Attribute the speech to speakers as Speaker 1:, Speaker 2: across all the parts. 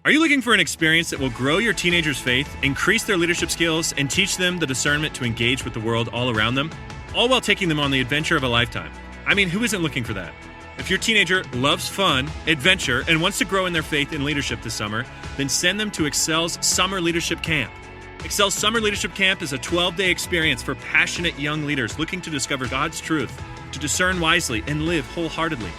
Speaker 1: Are you looking for an experience that will grow your teenagers' faith, increase their leadership skills, and teach them the discernment to engage with the world all around them, all while taking them on the adventure of a lifetime? I mean, who isn't looking for that? If your teenager loves fun, adventure, and wants to grow in their faith and leadership this summer, then send them to Excel's Summer Leadership Camp. Excel's Summer Leadership Camp is a 12-day experience for passionate young leaders looking to discover God's truth, to discern wisely, and live wholeheartedly.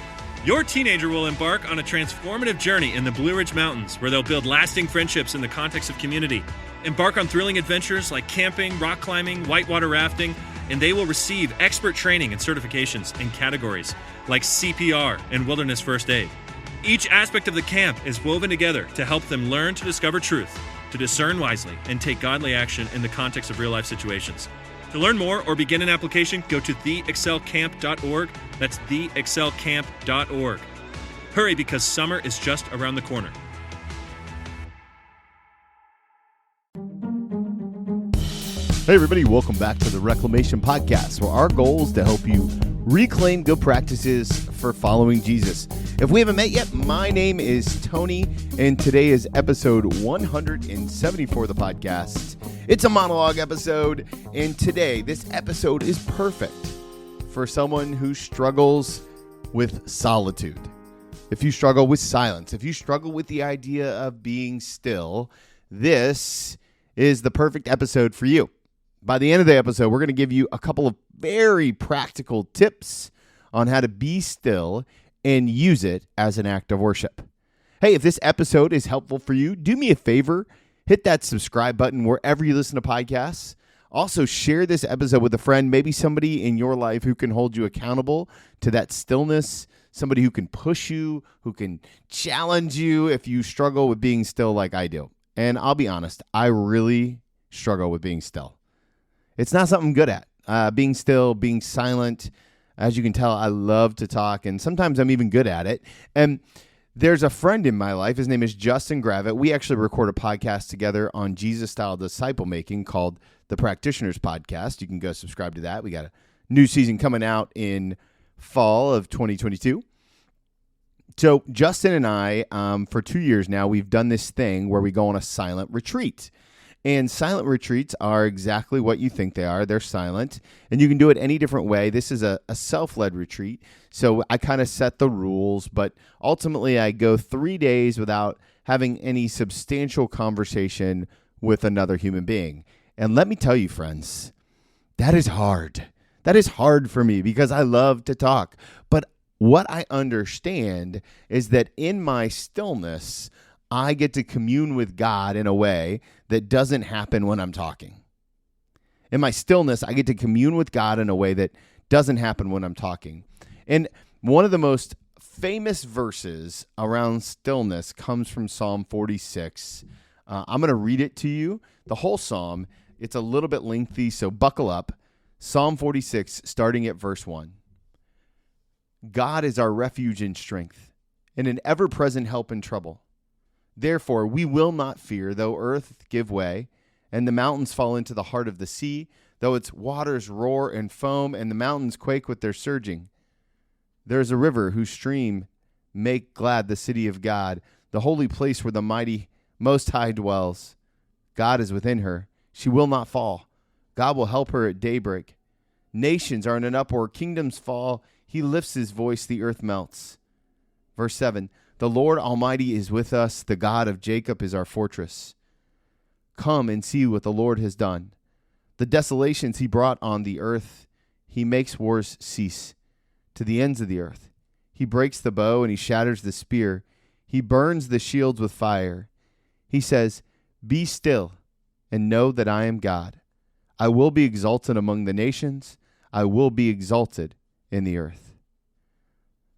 Speaker 1: Your teenager will embark on a transformative journey in the Blue Ridge Mountains, where they'll build lasting friendships in the context of community, embark on thrilling adventures like camping, rock climbing, whitewater rafting, and they will receive expert training and certifications in categories like CPR and wilderness first aid. Each aspect of the camp is woven together to help them learn to discover truth, to discern wisely, and take godly action in the context of real-life situations. To learn more or begin an application, go to theexcelcamp.org. That's theexcelcamp.org. Hurry, because summer is just around the corner.
Speaker 2: Hey everybody, welcome back to the Reclamation Podcast, where our goal is to help you reclaim good practices for following Jesus. If we haven't met yet, my name is Tony, and today is episode 174 of the podcast. It's a monologue episode, and today, this episode is perfect for someone who struggles with solitude. If you struggle with silence, if you struggle with the idea of being still, this is the perfect episode for you. By the end of the episode, we're going to give you a couple of very practical tips on how to be still and use it as an act of worship. Hey, if this episode is helpful for you, do me a favor, hit that subscribe button wherever you listen to podcasts. Also, share this episode with a friend, maybe somebody in your life who can hold you accountable to that stillness, somebody who can push you, who can challenge you if you struggle with being still like I do. And I'll be honest, I really struggle with being still. It's not something I'm good at. Being still, being silent. As you can tell, I love to talk, and sometimes I'm even good at it. And there's a friend in my life. His name is Justin Gravitt. We actually record a podcast together on Jesus-style disciple making called The Practitioners Podcast. You can go subscribe to that. We got a new season coming out in fall of 2022. So Justin and I, for 2 years now, we've done this thing where we go on a silent retreat. And silent retreats are exactly what you think they are. They're silent, and you can do it any different way. This is a self-led retreat, so I kind of set the rules, but ultimately I go 3 days without having any substantial conversation with another human being. And let me tell you, friends, that is hard. That is hard for me because I love to talk. But what I understand is that in my stillness, I get to commune with God in a way that doesn't happen when I'm talking. In my stillness, I get to commune with God in a way that doesn't happen when I'm talking. And one of the most famous verses around stillness comes from Psalm 46. I'm going to read it to you, the whole psalm. It's a little bit lengthy, so buckle up. Psalm 46, starting at verse 1. God is our refuge and strength, and an ever-present help in trouble. Therefore, we will not fear, though earth give way, and the mountains fall into the heart of the sea, though its waters roar and foam, and the mountains quake with their surging. There is a river whose stream make glad the city of God, the holy place where the mighty Most High dwells. God is within her. She will not fall. God will help her at daybreak. Nations are in an uproar. Kingdoms fall. He lifts his voice. The earth melts. Verse 7. The Lord Almighty is with us. The God of Jacob is our fortress. Come and see what the Lord has done. The desolations he brought on the earth. He makes wars cease to the ends of the earth. He breaks the bow and he shatters the spear. He burns the shields with fire. He says, be still and know that I am God. I will be exalted among the nations. I will be exalted in the earth.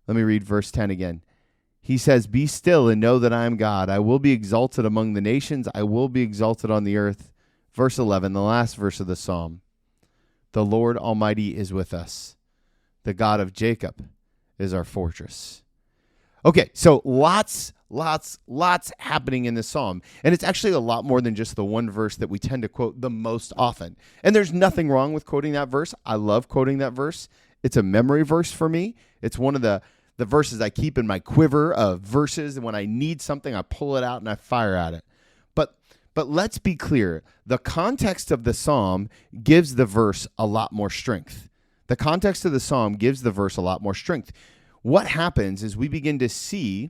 Speaker 2: Let me read verse 10 again. He says, be still and know that I am God. I will be exalted among the nations. I will be exalted on the earth. Verse 11, the last verse of the psalm. The Lord Almighty is with us. The God of Jacob is our fortress. Okay, so lots happening in this psalm. And it's actually a lot more than just the one verse that we tend to quote the most often. And there's nothing wrong with quoting that verse. I love quoting that verse. It's a memory verse for me. It's one of the the verses I keep in my quiver of verses, and when I need something, I pull it out and I fire at it. But let's be clear. The context of the psalm gives the verse a lot more strength. The context of the psalm gives the verse a lot more strength. What happens is we begin to see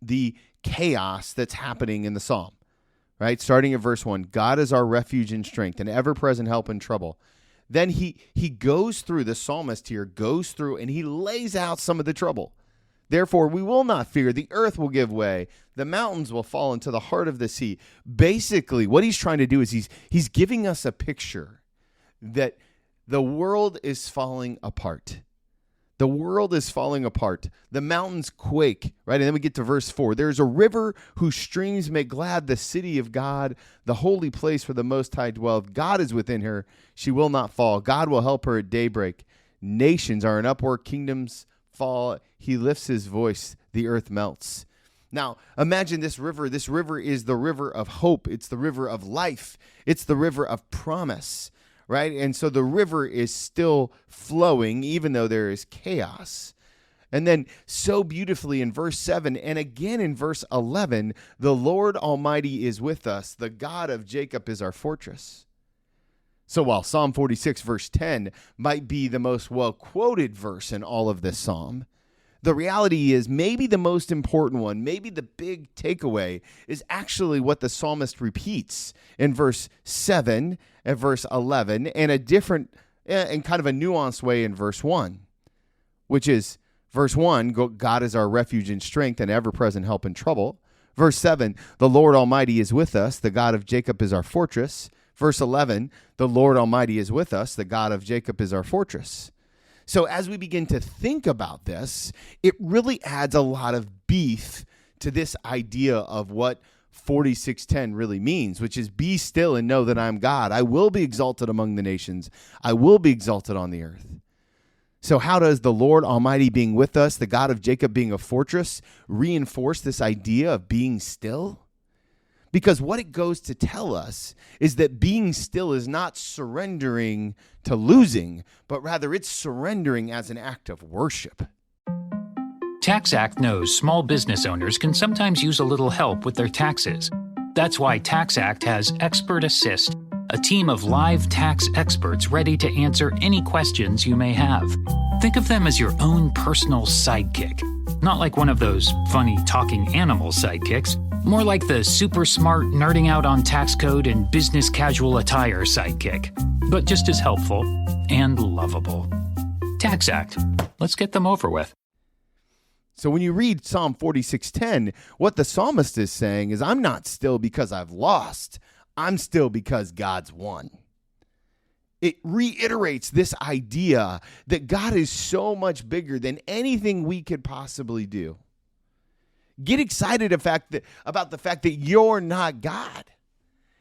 Speaker 2: the chaos that's happening in the psalm, right? Starting at verse 1, God is our refuge and strength, an ever-present help in trouble. Then he goes through, the psalmist here goes through and he lays out some of the trouble. Therefore, we will not fear. The earth will give way. The mountains will fall into the heart of the sea. Basically, what he's trying to do is he's giving us a picture that the world is falling apart. The world is falling apart. The mountains quake, right? And then we get to verse 4. There's a river whose streams make glad the city of God, the holy place where the Most High dwelleth. God is within her. She will not fall. God will help her at daybreak. Nations are in uproar. Kingdoms fall. He lifts his voice. The earth melts. Now, imagine this river. This river is the river of hope. It's the river of life. It's the river of promise, right? And so the river is still flowing, even though there is chaos. And then so beautifully in verse 7 and again in verse 11, the Lord Almighty is with us. The God of Jacob is our fortress. So while Psalm 46 verse 10 might be the most well-quoted verse in all of this psalm, the reality is maybe the most important one, maybe the big takeaway is actually what the psalmist repeats in verse 7 and verse 11 and a different and kind of a nuanced way in verse 1, which is verse 1, God is our refuge and strength and ever-present help in trouble. Verse 7, the Lord Almighty is with us. The God of Jacob is our fortress. Verse 11, the Lord Almighty is with us. The God of Jacob is our fortress. So as we begin to think about this, it really adds a lot of beef to this idea of what 46:10 really means, which is be still and know that I am God. I will be exalted among the nations. I will be exalted on the earth. So how does the Lord Almighty being with us, the God of Jacob being a fortress, reinforce this idea of being still? Because what it goes to tell us is that being still is not surrendering to losing, but rather it's surrendering as an act of worship.
Speaker 3: TaxAct knows small business owners can sometimes use a little help with their taxes. That's why TaxAct has Expert Assist, a team of live tax experts ready to answer any questions you may have. Think of them as your own personal sidekick. Not like one of those funny talking animal sidekicks, more like the super smart nerding out on tax code and business casual attire sidekick, but just as helpful and lovable. TaxAct. Let's get them over with.
Speaker 2: So when you read Psalm 46:10, what the psalmist is saying is, I'm not still because I've lost. I'm still because God's won. It reiterates this idea that God is so much bigger than anything we could possibly do. Get excited about the fact that you're not God,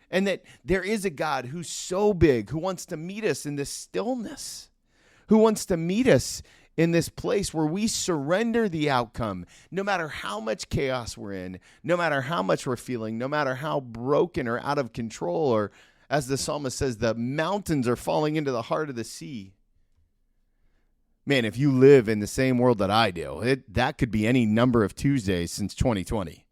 Speaker 2: and that there is a God who's so big, who wants to meet us in this stillness, who wants to meet us in this place where we surrender the outcome, no matter how much chaos we're in, no matter how much we're feeling, no matter how broken or out of control, or as the psalmist says, the mountains are falling into the heart of the sea. Man, if you live in the same world that I do, that could be any number of Tuesdays since 2020.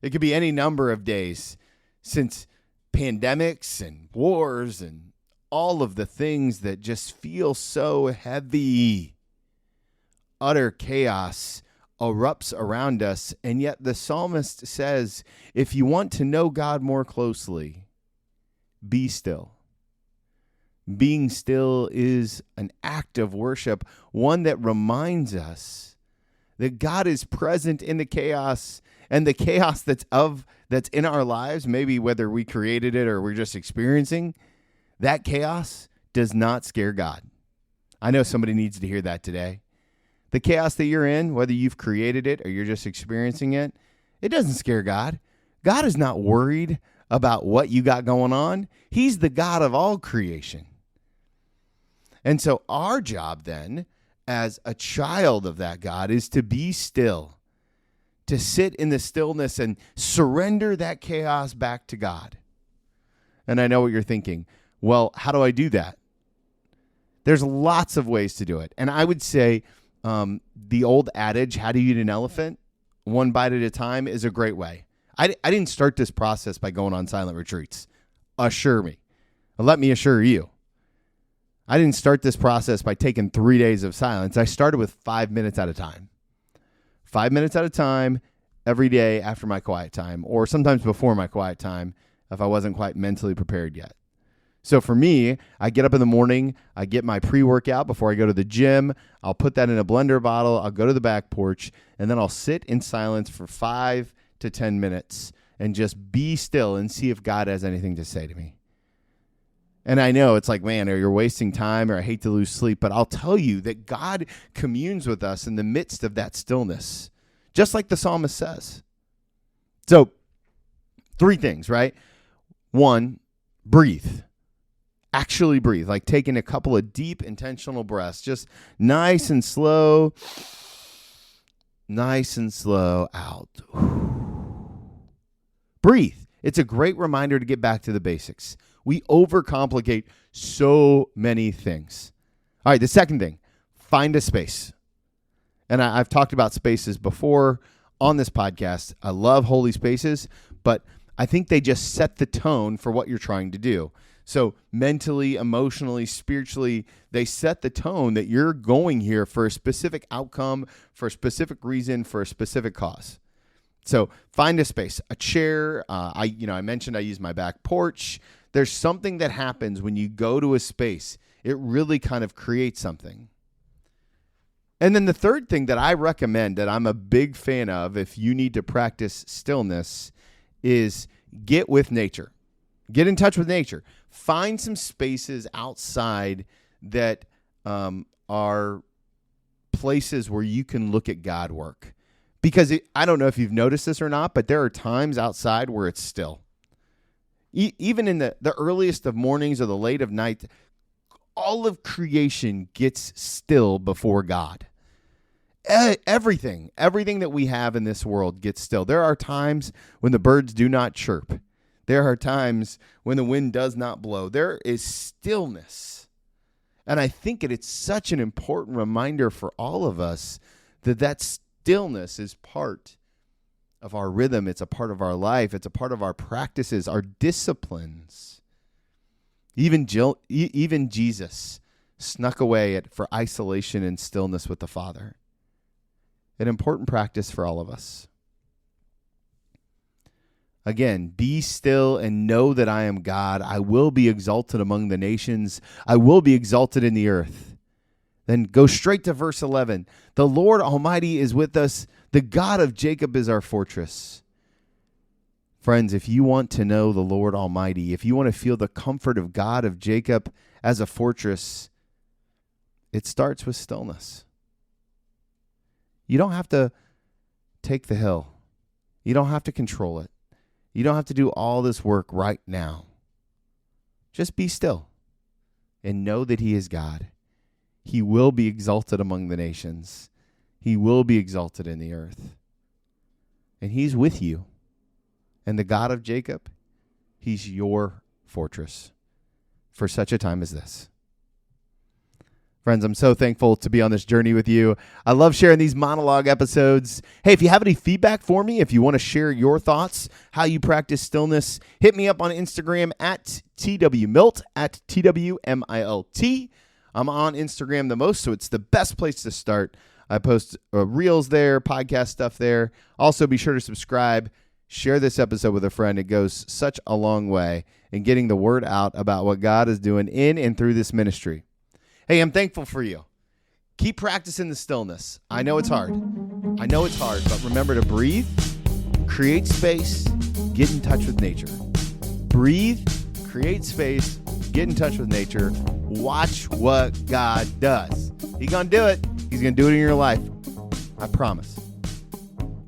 Speaker 2: It could be any number of days since pandemics and wars and all of the things that just feel so heavy. Utter chaos erupts around us, and yet the psalmist says, if you want to know God more closely, be still. Being still is an act of worship, one that reminds us that God is present in the chaos, and the chaos that's in our lives, maybe whether we created it or we're just experiencing, that chaos does not scare God. I know somebody needs to hear that today. The chaos that you're in, whether you've created it or you're just experiencing it, it doesn't scare God. God is not worried about what you got going on. He's the God of all creation. And so our job then, as a child of that God, is to be still, to sit in the stillness and surrender that chaos back to God. And I know what you're thinking. Well, how do I do that? There's lots of ways to do it. And I would say The old adage, how do you eat an elephant? One bite at a time, is a great way. I didn't start this process by going on silent retreats. Assure me. Let me assure you. I didn't start this process by taking 3 days of silence. I started with 5 minutes at a time. 5 minutes at a time every day after my quiet time, or sometimes before my quiet time if I wasn't quite mentally prepared yet. So for me, I get up in the morning, I get my pre-workout before I go to the gym. I'll put that in a blender bottle. I'll go to the back porch, and then I'll sit in silence for 5 to 10 minutes and just be still and see if God has anything to say to me. And I know it's like, man, or you're wasting time, or I hate to lose sleep, but I'll tell you that God communes with us in the midst of that stillness, just like the psalmist says. So 3 things, right? 1, breathe. Actually breathe, like taking a couple of deep, intentional breaths, just nice and slow out. Breathe. It's a great reminder to get back to the basics. We overcomplicate so many things. All right, the second thing, find a space. And I've talked about spaces before on this podcast. I love holy spaces, but I think they just set the tone for what you're trying to do. So mentally, emotionally, spiritually, they set the tone that you're going here for a specific outcome, for a specific reason, for a specific cause. So find a space, a chair. I mentioned I use my back porch. There's something that happens when you go to a space. It really kind of creates something. And then the third thing that I recommend, that I'm a big fan of if you need to practice stillness, is get with nature. Get in touch with nature. Find some spaces outside that are places where you can look at God work. Because I don't know if you've noticed this or not, but there are times outside where it's still. Even in the earliest of mornings or the late of night, all of creation gets still before God. Everything that we have in this world gets still. There are times when the birds do not chirp. There are times when the wind does not blow. There is stillness. And I think it's such an important reminder for all of us that stillness is part of our rhythm. It's a part of our life. It's a part of our practices, our disciplines. Even Jesus snuck away for isolation and stillness with the Father. An important practice for all of us. Again, be still and know that I am God. I will be exalted among the nations. I will be exalted in the earth. Then go straight to verse 11. The Lord Almighty is with us. The God of Jacob is our fortress. Friends, if you want to know the Lord Almighty, if you want to feel the comfort of God of Jacob as a fortress, it starts with stillness. You don't have to take the hill. You don't have to control it. You don't have to do all this work right now. Just be still and know that He is God. He will be exalted among the nations. He will be exalted in the earth. And He's with you. And the God of Jacob, He's your fortress for such a time as this. Friends, I'm so thankful to be on this journey with you. I love sharing these monologue episodes. Hey, if you have any feedback for me, if you want to share your thoughts, how you practice stillness, hit me up on Instagram at TWMilt, at TWMILT. I'm on Instagram the most, so it's the best place to start. I post reels there, podcast stuff there. Also, be sure to subscribe. Share this episode with a friend. It goes such a long way in getting the word out about what God is doing in and through this ministry. Hey, I'm thankful for you. Keep practicing the stillness. I know it's hard. But remember to breathe, create space, get in touch with nature. Breathe, create space, get in touch with nature. Watch what God does. He's going to do it. He's going to do it in your life. I promise.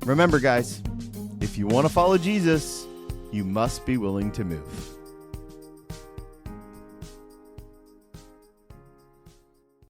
Speaker 2: Remember, guys, if you want to follow Jesus, you must be willing to move.